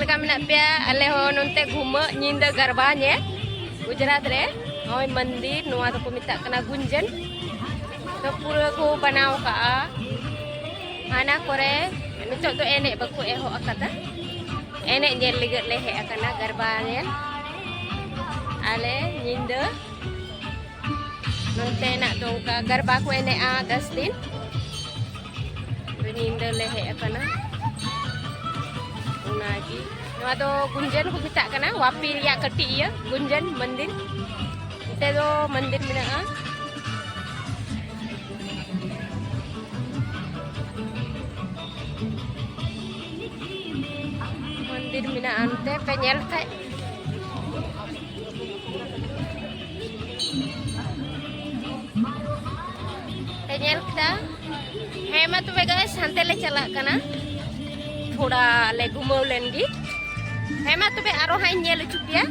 चलका मेना पे आले हो नोंते घुमा नींदा गरबा ने गुजरात रे ओय मंदिर नोआ तो को मिता कना गुंजन तो पूरा को बनाव का हाना करे नितो तो एने बको एहो akata ene nyel ligat lehe akana garba ne ale nyinda nonte nak dongka garba ko ene Agustin nyinda lehe akana unagi nua do gunjan ko mita kana wapi riya kati ya gunjan mandir ite do mandir mina mandir mina ante penyel thai penyel kita hema tu guys hante le chalak kana थोड़ा ले घुमाव लेंगी हेमा तो बे आरो high nail चुकिया